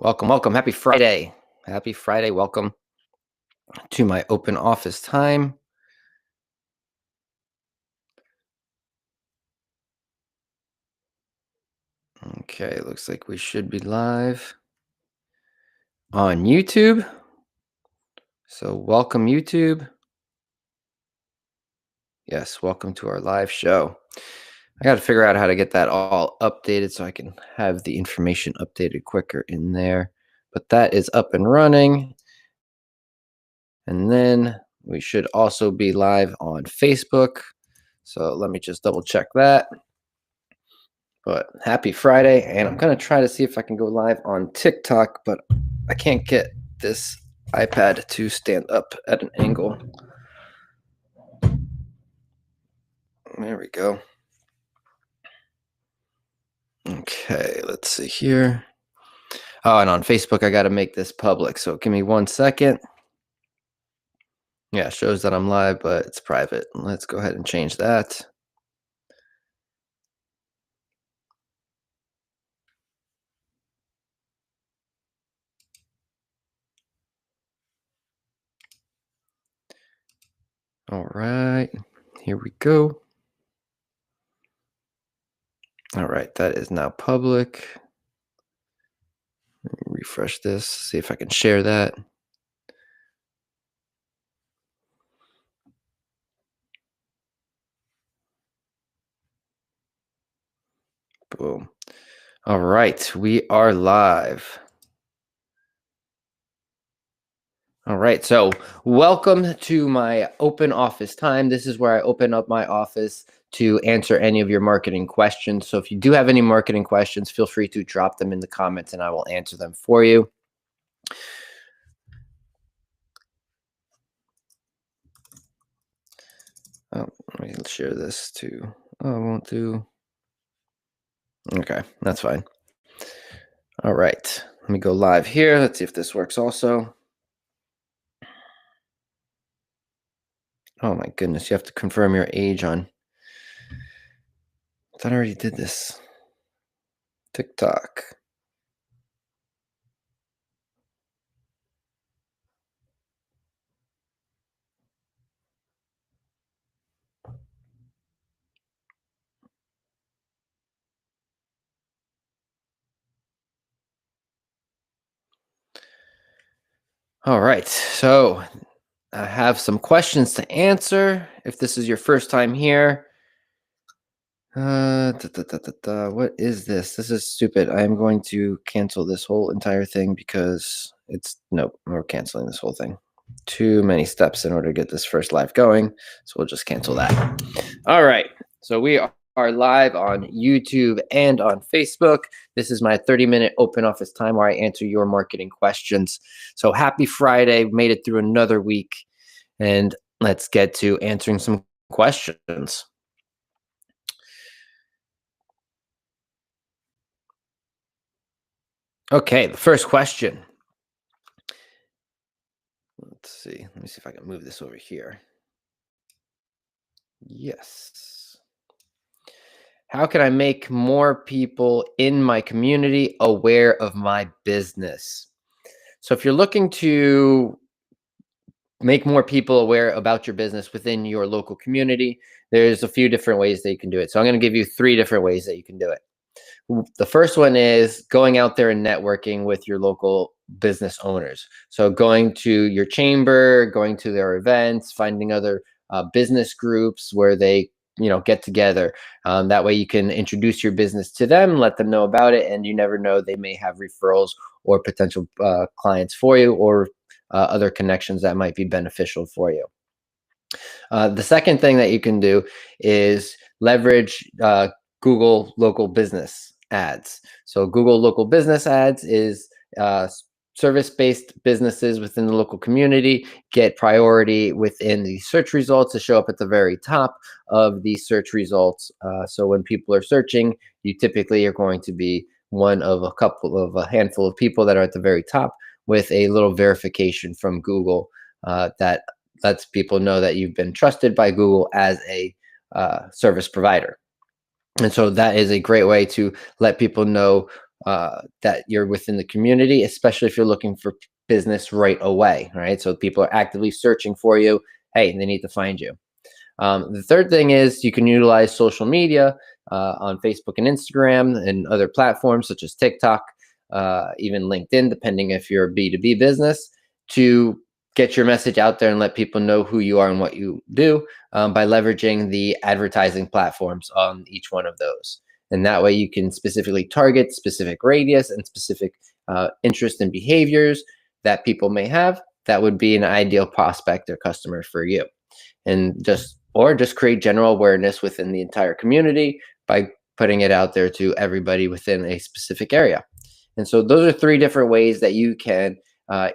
Welcome. Happy Friday. Happy Friday. Welcome to my open office time. Okay, looks like we should be live on YouTube. So, welcome, YouTube. Yes, welcome to our live show. I got to figure out how to get that all updated so I can have the information updated quicker in there. But that is up and running. And then we should also be live on Facebook. So, let me just double check that. But happy Friday, and I'm going to try to see if I can go live on TikTok, but I can't get this iPad to stand up at an angle. There we go. Okay, let's see here. Oh, and on Facebook, I got to make this public, so give me 1 second. Yeah, it shows that I'm live, but it's private. Let's go ahead and change that. All right, here we go. All right, that is now public. Let me refresh this, see if I can share that. Boom. All right, we are live. All right, so welcome to my open office time. This is where I open up my office to answer any of your marketing questions. So if you do have any marketing questions, feel free to drop them in the comments and I will answer them for you. Oh, let me share this too. Oh, I won't do. Okay, that's fine. All right, let me go live here. Let's see if this works also. Oh my goodness, you have to confirm your age on. I thought I already did this. TikTok. All right, so I have some questions to answer. If this is your first time here, what is this? This is stupid. I am going to cancel this whole entire thing because nope, we're canceling this whole thing. Too many steps in order to get this first live going. So we'll just cancel that. All right. So we are live on YouTube and on Facebook. This is my 30-minute open office time where I answer your marketing questions. So happy Friday. Made it through another week. And let's get to answering some questions. Okay, the first question. Let's see. Let me see if I can move this over here. Yes. How can I make more people in my community aware of my business? So if you're looking to make more people aware about your business within your local community, there's a few different ways that you can do it. So I'm going to give you 3 different ways that you can do it. The first one is going out there and networking with your local business owners. So going to your chamber, going to their events, finding other business groups where they get together. That way you can introduce your business to them, let them know about it, and you never know, they may have referrals or potential clients for you, or other connections that might be beneficial for you. The second thing that you can do is leverage Google local business ads. So Google local business ads is service-based businesses within the local community get priority within the search results to show up at the very top of the search results. So when people are searching, you typically are going to be one of a handful of people that are at the very top with a little verification from Google that lets people know that you've been trusted by Google as a service provider. And so that is a great way to let people know that you're within the community, especially if you're looking for business right away, right? So people are actively searching for you. Hey, they need to find you. The third thing is you can utilize social media on Facebook and Instagram and other platforms such as TikTok, even LinkedIn, depending if you're a B2B business, to get your message out there and let people know who you are and what you do by leveraging the advertising platforms on each one of those. And that way you can specifically target specific radius and specific interest and behaviors that people may have. That would be an ideal prospect or customer for you. And just create general awareness within the entire community by putting it out there to everybody within a specific area. And so those are three different ways that you can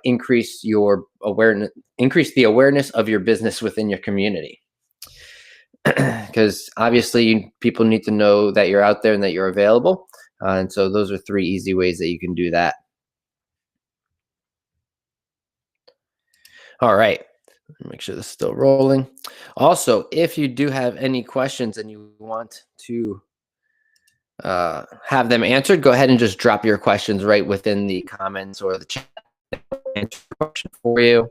increase your awareness, increase the awareness of your business within your community. Because obviously people need to know that you're out there and that you're available. And so those are three easy ways that you can do that. All right. Make sure this is still rolling. Also, if you do have any questions and you want to have them answered, go ahead and just drop your questions right within the comments or the chat. Answer the question for you.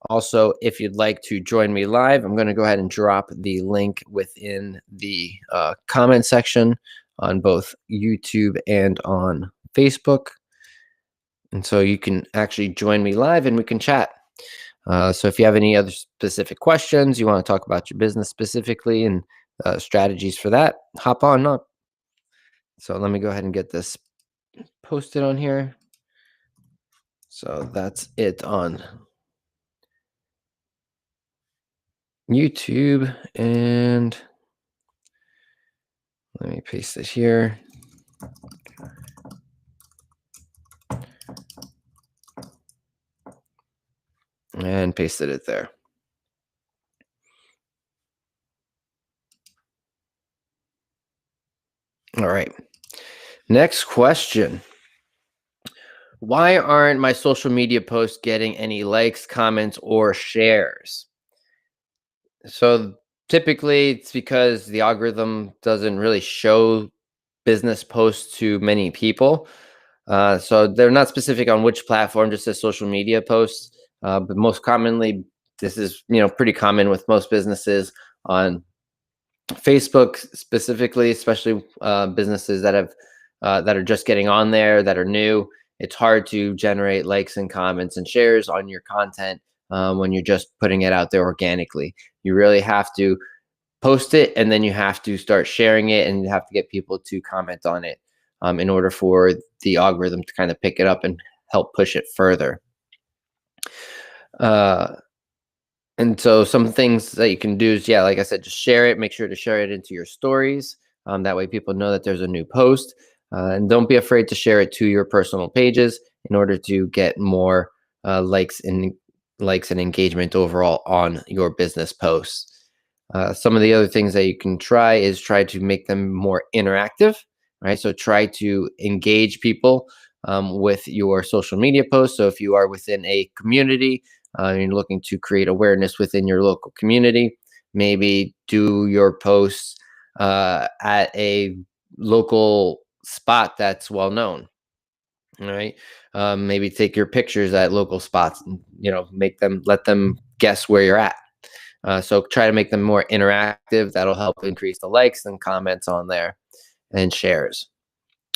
Also, if you'd like to join me live, I'm going to go ahead and drop the link within the comment section on both YouTube and on Facebook. And so you can actually join me live and we can chat. So if you have any other specific questions, you want to talk about your business specifically and strategies for that, hop on up. So let me go ahead and get this posted on here. So that's it on YouTube, and let me paste it here. And pasted it there. All right. Next question. Why aren't my social media posts getting any likes, comments, or shares? So typically it's because the algorithm doesn't really show business posts to many people. So they're not specific on which platform, just as social media posts. But most commonly, this is pretty common with most businesses on Facebook specifically, especially businesses that have that are just getting on there, that are new. It's hard to generate likes and comments and shares on your content when you're just putting it out there organically. You really have to post it, and then you have to start sharing it, and you have to get people to comment on it in order for the algorithm to kind of pick it up and help push it further. And so some things that you can do is, like I said, just share it. Make sure to share it into your stories. That way people know that there's a new post. And don't be afraid to share it to your personal pages in order to get more likes and engagement overall on your business posts. Some of the other things that you can try is try to make them more interactive, right? So try to engage people with your social media posts. So if you are within a community, you're looking to create awareness within your local community, maybe do your posts at a local spot that's well known. All right. Maybe take your pictures at local spots and, let them guess where you're at. So try to make them more interactive. That'll help increase the likes and comments on there and shares.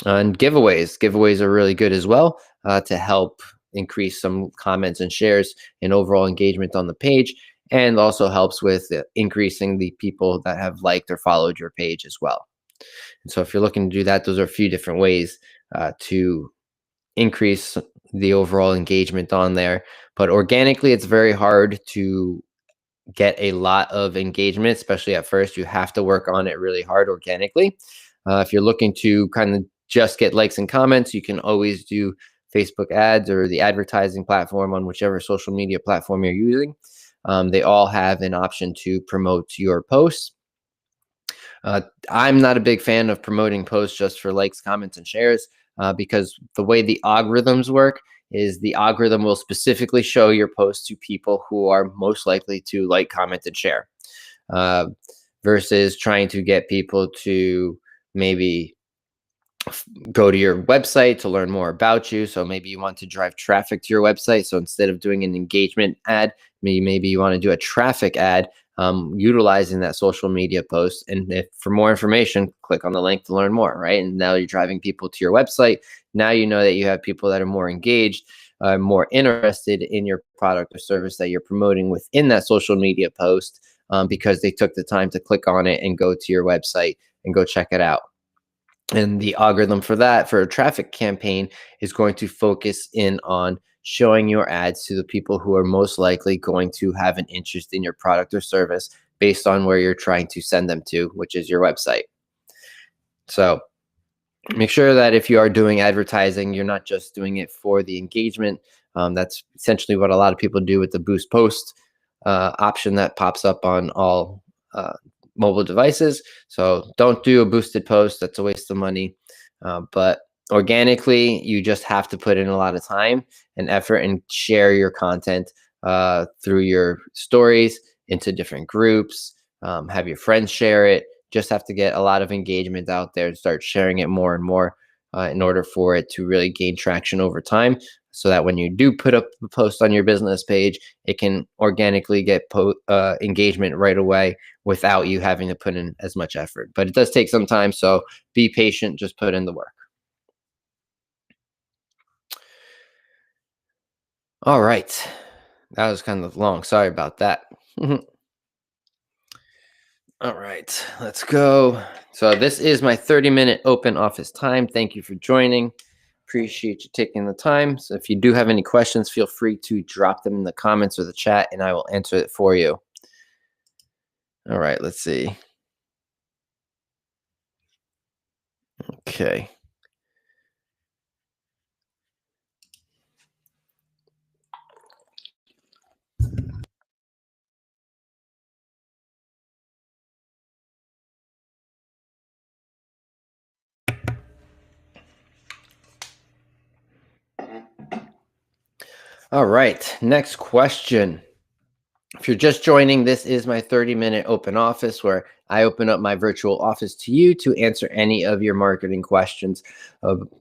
And giveaways are really good as well to help increase some comments and shares and overall engagement on the page, and also helps with increasing the people that have liked or followed your page as well. And so if you're looking to do that, those are a few different ways to increase the overall engagement on there. But organically, it's very hard to get a lot of engagement, especially at first. You have to work on it really hard organically. If you're looking to kind of just get likes and comments, you can always do Facebook ads or the advertising platform on whichever social media platform you're using. They all have an option to promote your posts. I'm not a big fan of promoting posts just for likes, comments, and shares because the way the algorithms work is the algorithm will specifically show your posts to people who are most likely to like, comment, and share, versus trying to get people to maybe go to your website to learn more about you. So maybe you want to drive traffic to your website. So instead of doing an engagement ad, maybe you want to do a traffic ad, utilizing that social media post. And if for more information, click on the link to learn more, right? And now you're driving people to your website. Now you know that you have people that are more engaged, more interested in your product or service that you're promoting within that social media post, because they took the time to click on it and go to your website and go check it out. And the algorithm for that, for a traffic campaign, is going to focus in on showing your ads to the people who are most likely going to have an interest in your product or service based on where you're trying to send them to, which is your website. So make sure that if you are doing advertising, you're not just doing it for the engagement. That's essentially what a lot of people do with the boost post option that pops up on all mobile devices. So don't do a boosted post. That's a waste of money. But organically, you just have to put in a lot of time and effort and share your content through your stories into different groups. Have your friends share it. Just have to get a lot of engagement out there and start sharing it more and more in order for it to really gain traction over time, so that when you do put up a post on your business page, it can organically get engagement right away without you having to put in as much effort. But it does take some time, so be patient, just put in the work. All right. That was kind of long. Sorry about that. All right, let's go. So this is my 30-minute open office time. Thank you for joining. Appreciate you taking the time. So if you do have any questions, feel free to drop them in the comments or the chat, and I will answer it for you. All right, let's see. Okay. All right, next question. If you're just joining, this is my 30-minute open office where I open up my virtual office to you to answer any of your marketing questions.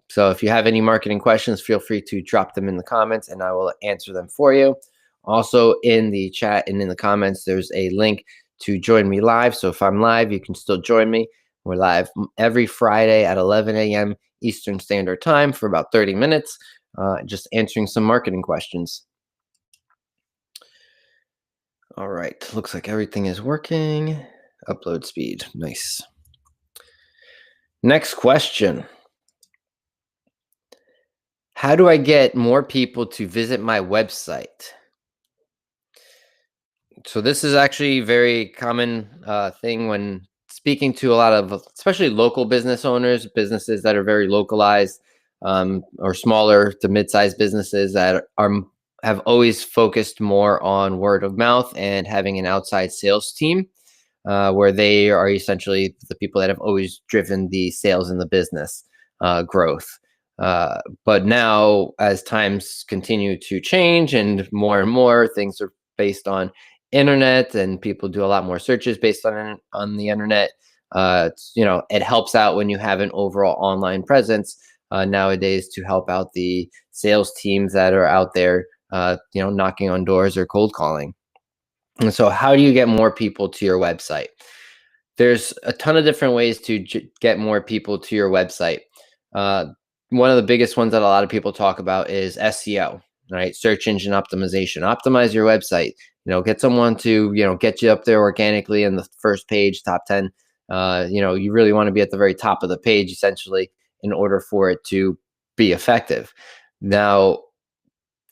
So if you have any marketing questions, feel free to drop them in the comments and I will answer them for you. Also in the chat and in the comments, there's a link to join me live. So if I'm live, you can still join me. We're live every Friday at 11 a.m. Eastern Standard Time for about 30 minutes, just answering some marketing questions. All right, looks like everything is working. Upload speed, nice. Next question. How do I get more people to visit my website? So this is actually a very common thing when speaking to a lot of, especially local business owners, businesses that are very localized, or smaller to mid-sized businesses that have always focused more on word of mouth and having an outside sales team, where they are essentially the people that have always driven the sales in the business growth. But now, as times continue to change and more things are based on internet, and people do a lot more searches based on the internet. It helps out when you have an overall online presence nowadays to help out the sales teams that are out there, knocking on doors or cold calling. And so how do you get more people to your website? There's a ton of different ways to get more people to your website. One of the biggest ones that a lot of people talk about is SEO, right? Search engine optimization. Optimize your website. Get someone to, get you up there organically in the first page, top 10. You really want to be at the very top of the page, essentially, in order for it to be effective. Now,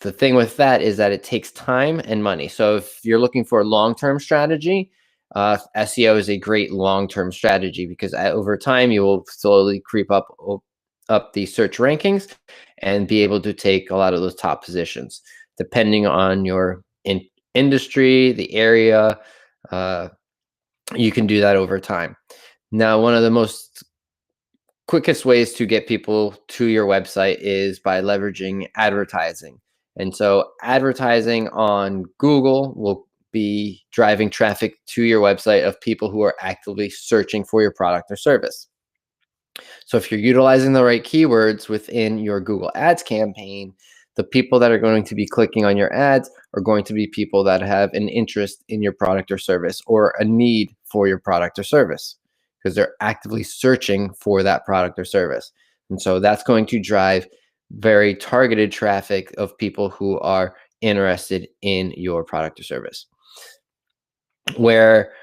the thing with that is that it takes time and money. So if you're looking for a long-term strategy, SEO is a great long-term strategy, because over time you will slowly creep up the search rankings and be able to take a lot of those top positions, depending on your industry, the area. You can do that over time. Now, one of the most quickest ways to get people to your website is by leveraging advertising. And so advertising on Google will be driving traffic to your website of people who are actively searching for your product or service. So if you're utilizing the right keywords within your Google Ads campaign, the people that are going to be clicking on your ads are going to be people that have an interest in your product or service, or a need for your product or service, because they're actively searching for that product or service. And so that's going to drive very targeted traffic of people who are interested in your product or service. Where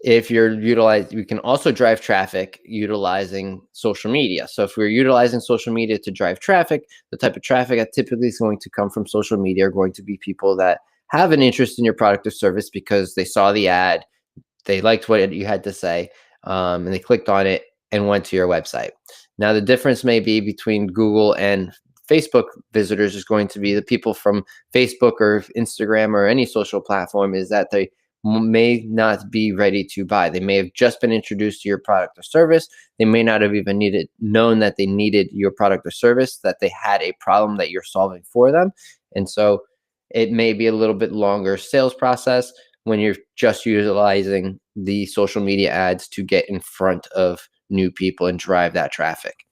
if you're utilizing, we can also drive traffic utilizing social media. So if we're utilizing social media to drive traffic, the type of traffic that typically is going to come from social media are going to be people that have an interest in your product or service because they saw the ad, they liked what you had to say, and they clicked on it and went to your website. Now, the difference may be between Google and Facebook visitors is going to be the people from Facebook or Instagram or any social platform, is that they may not be ready to buy. They may have just been introduced to your product or service. They may not have even known that they needed your product or service, that they had a problem that you're solving for them. And so it may be a little bit longer sales process when you're just utilizing the social media ads to get in front of new people and drive that traffic.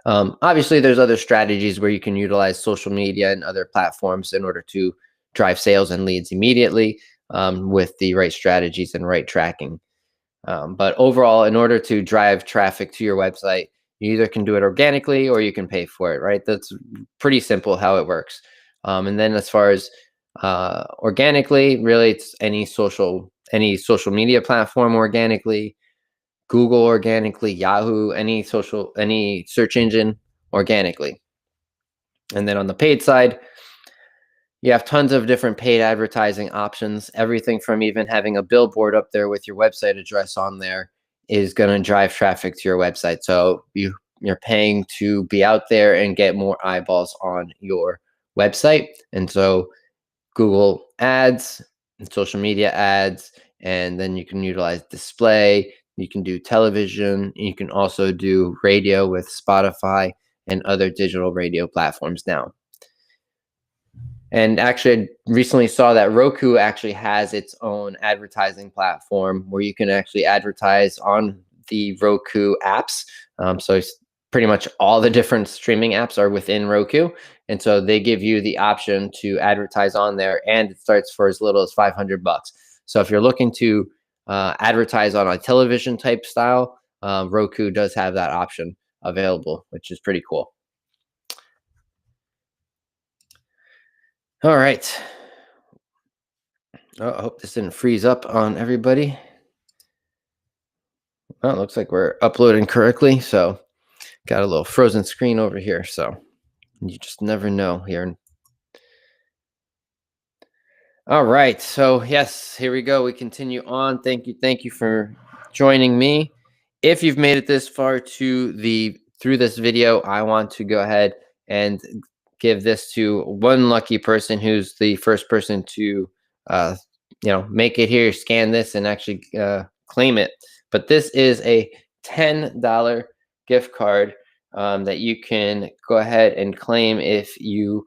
Obviously, there's other strategies where you can utilize social media and other platforms in order to drive sales and leads immediately, with the right strategies and right tracking. But overall, in order to drive traffic to your website, you either can do it organically or you can pay for it, right? That's pretty simple how it works. And then as far as organically, really, it's any social media platform organically, Google organically, Yahoo, any search engine organically. And then on the paid side, you have tons of different paid advertising options. Everything from even having a billboard up there with your website address on there is going to drive traffic to your website. So you're paying to be out there and get more eyeballs on your website. And so Google ads and social media ads, and then you can utilize display, you can do television, you can also do radio with Spotify and other digital radio platforms now. And actually, I recently saw that Roku actually has its own advertising platform where you can actually advertise on the Roku apps. So it's pretty much all the different streaming apps are within Roku. And so they give you the option to advertise on there, and it starts for as little as $500. So if you're looking to advertise on a television type style, Roku does have that option available, which is pretty cool. All right. Oh, I hope this didn't freeze up on everybody. Oh, it looks like we're uploading correctly. So got a little frozen screen over here. So you just never know here. All right. So yes, here we go. We continue on. Thank you. Thank you for joining me. If you've made it this far through this video, I want to go ahead and give this to one lucky person who's the first person to uh, make it here, scan this, and actually claim it. But this is a $10 gift card that you can go ahead and claim if you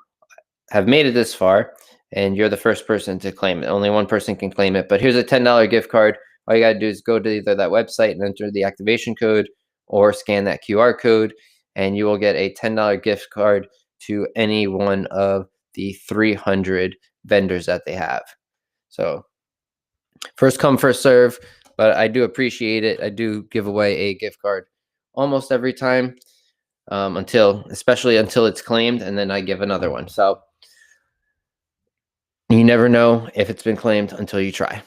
have made it this far and you're the first person to claim it. Only one person can claim it. But here's a $10 gift card. All you got to do is go to either that website and enter the activation code, or scan that QR code, and you will get a $10 gift card to any one of the 300 vendors that they have. So first come, first serve, but I do appreciate it. I do give away a gift card almost every time, especially until it's claimed, and then I give another one. So you never know if it's been claimed until you try.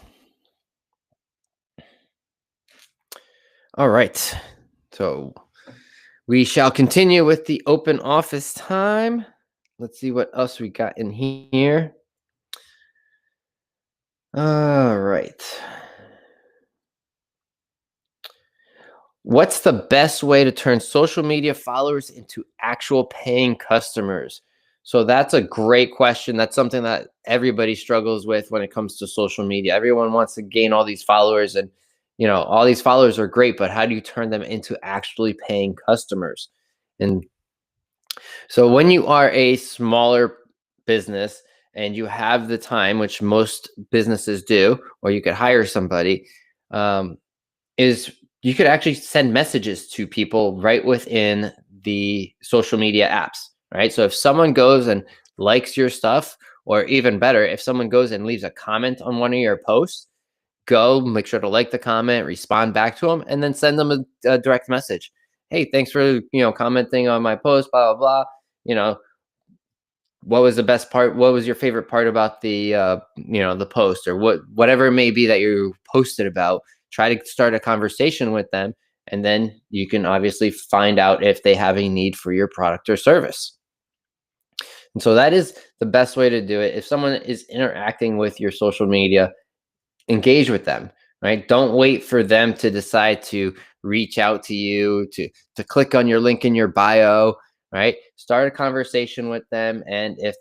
All right. So we shall continue with the open office time. Let's see what else we got in here. All right. What's the best way to turn social media followers into actual paying customers? So that's a great question. That's something that everybody struggles with when it comes to social media. Everyone wants to gain all these followers, and all these followers are great, but how do you turn them into actually paying customers? And so when you are a smaller business and you have the time, which most businesses do, or you could hire somebody, is you could actually send messages to people right within the social media apps, right? So if someone goes and likes your stuff, or even better, if someone goes and leaves a comment on one of your posts, go make sure to like the comment, respond back to them, and then send them a direct message. Hey, thanks for commenting on my post, blah blah blah. You know, what was the best part? What was your favorite part about the post, or whatever it may be that you posted about? Try to start a conversation with them, and then you can obviously find out if they have a need for your product or service. And so that is the best way to do it. If someone is interacting with your social media, engage with them, right? Don't wait for them to decide to reach out to you, to click on your link in your bio, right? Start a conversation with them, and if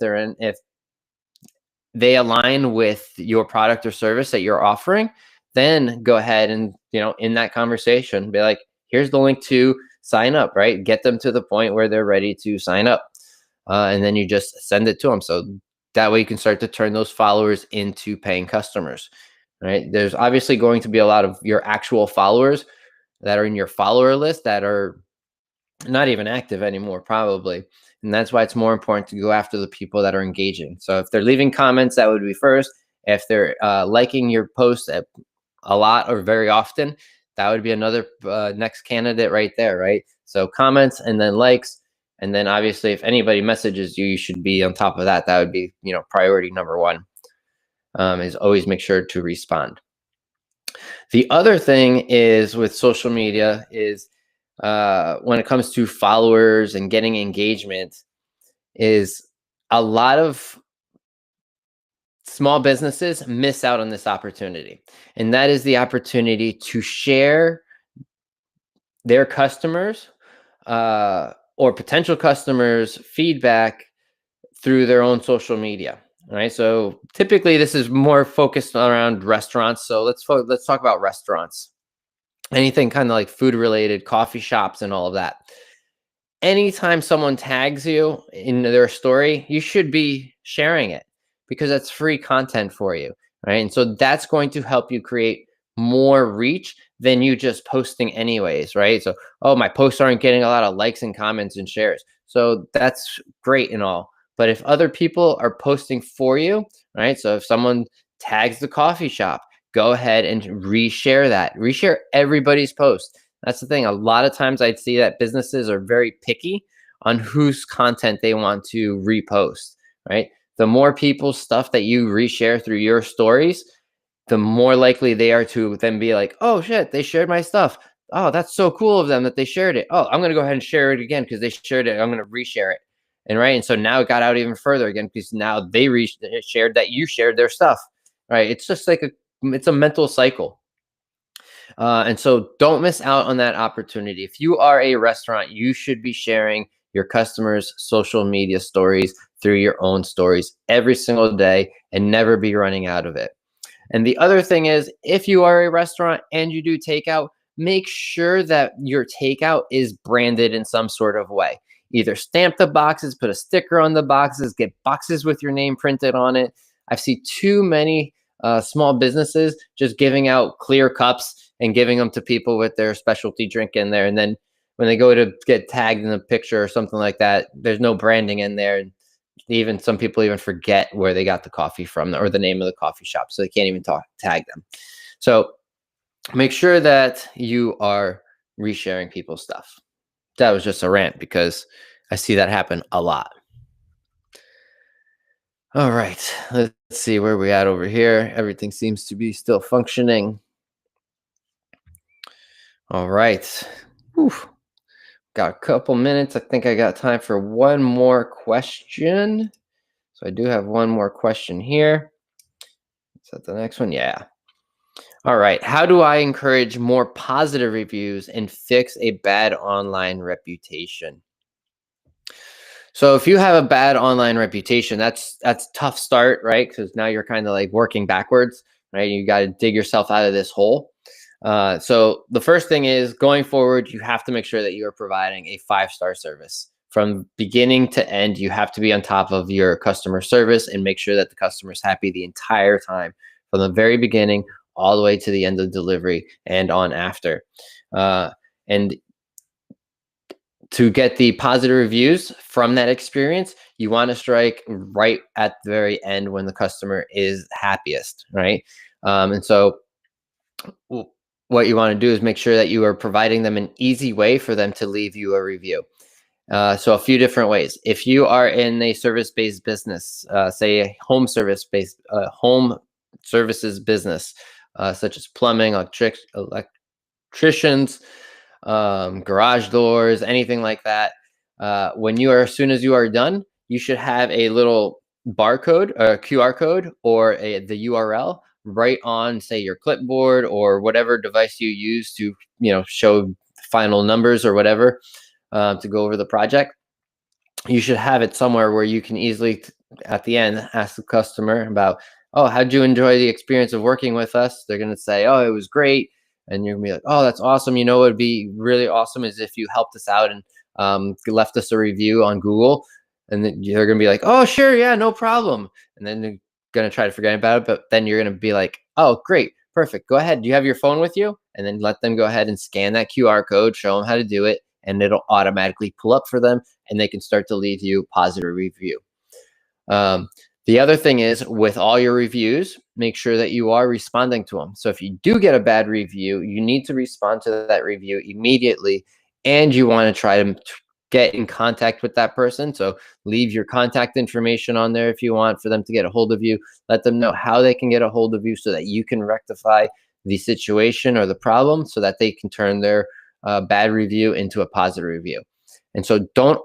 they align with your product or service that you're offering, then go ahead and, in that conversation, be like, here's the link to sign up, right? Get them to the point where they're ready to sign up. And then you just send it to them. So that way you can start to turn those followers into paying customers, right? There's obviously going to be a lot of your actual followers that are in your follower list that are not even active anymore, probably. And that's why it's more important to go after the people that are engaging. So if they're leaving comments, that would be first. If they're liking your post a lot or very often, that would be another next candidate right there, right? So comments and then likes. And then obviously, if anybody messages you, you should be on top of that. That would be, priority number one, is always make sure to respond. The other thing is with social media is when it comes to followers and getting engagement, is a lot of small businesses miss out on this opportunity. And that is the opportunity to share their customers or potential customers' feedback through their own social media. All right. So typically this is more focused around restaurants. So let's talk about restaurants. Anything kind of like food related, coffee shops and all of that. Anytime someone tags you in their story, you should be sharing it because that's free content for you, right? And so that's going to help you create more reach than you just posting anyways, right? So, oh, my posts aren't getting a lot of likes and comments and shares. So that's great and all. But if other people are posting for you, right? So if someone tags the coffee shop, go ahead and reshare that. Reshare everybody's post. That's the thing. A lot of times I'd see that businesses are very picky on whose content they want to repost, right? The more people's stuff that you reshare through your stories, the more likely they are to then be like, oh shit, they shared my stuff. Oh, that's so cool of them that they shared it. Oh, I'm going to go ahead and share it again because they shared it. I'm going to reshare it. And right. And so now it got out even further again because now they shared that you shared their stuff, right? It's just like it's a mental cycle. And so don't miss out on that opportunity. If you are a restaurant, you should be sharing your customers' social media stories through your own stories every single day and never be running out of it. And the other thing is, if you are a restaurant and you do takeout, make sure that your takeout is branded in some sort of way. Either stamp the boxes, put a sticker on the boxes, get boxes with your name printed on it. I've seen too many small businesses just giving out clear cups and giving them to people with their specialty drink in there. And then when they go to get tagged in a picture or something like that, there's no branding in there. And even some people even forget where they got the coffee from or the name of the coffee shop. So they can't even tag them. So make sure that you are resharing people's stuff. That was just a rant because I see that happen a lot. All right, let's see where we at over here. Everything seems to be still functioning. All right. Whew. Got a couple minutes. I think I got time for one more question. So I do have one more question here. Is that the next one? Yeah. All right. How do I encourage more positive reviews and fix a bad online reputation? So if you have a bad online reputation, that's tough start, right? Because now you're kind of like working backwards, right? You got to dig yourself out of this hole. So the first thing is going forward, you have to make sure that you are providing a 5-star service from beginning to end. You have to be on top of your customer service and make sure that the customer is happy the entire time from the very beginning all the way to the end of delivery and on after. And to get the positive reviews from that experience, you want to strike right at the very end when the customer is happiest, right? And so what you want to do is make sure that you are providing them an easy way for them to leave you a review. So a few different ways. If you are in a service-based business, say a home services business, such as plumbing, electricians, garage doors, anything like that. As soon as you are done, you should have a little barcode, a QR code, or the URL right on, say, your clipboard or whatever device you use to, show final numbers or whatever, to go over the project. You should have it somewhere where you can easily, at the end, ask the customer about, oh, how'd you enjoy the experience of working with us? They're going to say, oh, it was great. And you're going to be like, oh, that's awesome. What would be really awesome is if you helped us out and left us a review on Google. And then they're going to be like, oh, sure. Yeah, no problem. And then they're going to try to forget about it. But then you're going to be like, oh, great. Perfect. Go ahead. Do you have your phone with you? And then let them go ahead and scan that QR code, show them how to do it, and it'll automatically pull up for them, and they can start to leave you a positive review. The other thing is, with all your reviews, make sure that you are responding to them. So if you do get a bad review, you need to respond to that review immediately, and you want to try to get in contact with that person. So leave your contact information on there if you want for them to get a hold of you. Let them know how they can get a hold of you so that you can rectify the situation or the problem so that they can turn their bad review into a positive review. And so don't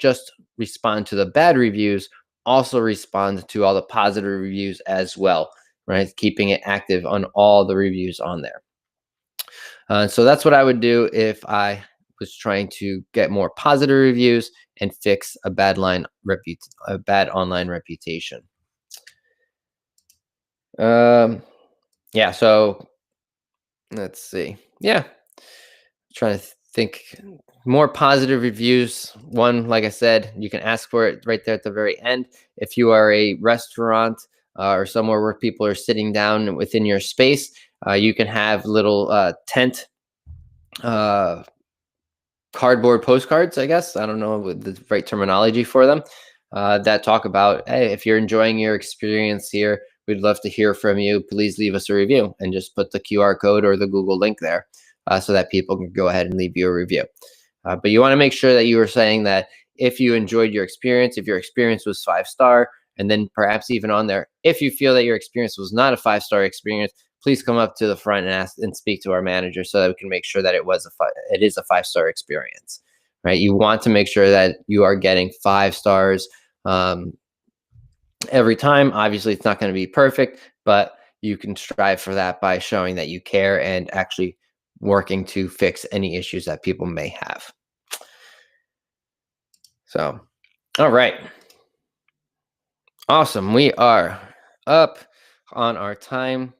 just respond to the bad reviews, also respond to all the positive reviews as well, right? Keeping it active on all the reviews on there. So that's what I would do if I was trying to get more positive reviews and fix a bad online reputation. Yeah, so let's see. Yeah, trying to think more positive reviews. One, like I said, you can ask for it right there at the very end. If you are a restaurant or somewhere where people are sitting down within your space, you can have little tent cardboard postcards, I guess. I don't know the right terminology for them, that talk about, hey, if you're enjoying your experience here, we'd love to hear from you. Please leave us a review, and just put the QR code or the Google link there so that people can go ahead and leave you a review. But you want to make sure that you are saying that if you enjoyed your experience, if your experience was 5-star, and then perhaps even on there, if you feel that your experience was not a 5-star experience, please come up to the front and ask and speak to our manager so that we can make sure that it is a 5-star experience, right? You want to make sure that you are getting 5 stars every time. Obviously, it's not going to be perfect, but you can strive for that by showing that you care and actually working to fix any issues that people may have. So, all right. Awesome. We are up on our time.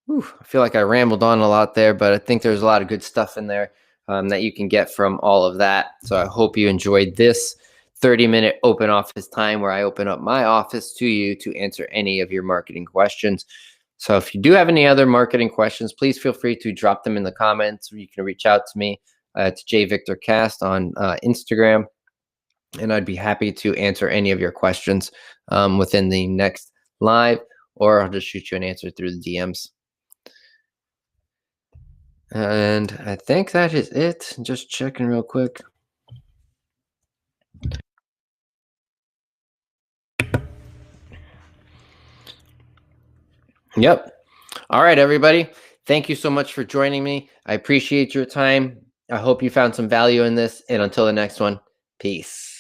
I feel like I rambled on a lot there, but I think there's a lot of good stuff in there that you can get from all of that. So I hope you enjoyed this 30-minute open office time where I open up my office to you to answer any of your marketing questions. So if you do have any other marketing questions, please feel free to drop them in the comments. You can reach out to me at jvictorcast on Instagram, and I'd be happy to answer any of your questions within the next live, or I'll just shoot you an answer through the DMs. And I think that is it. Just checking real quick. Yep. All right, everybody. Thank you so much for joining me. I appreciate your time. I hope you found some value in this. And until the next one, peace.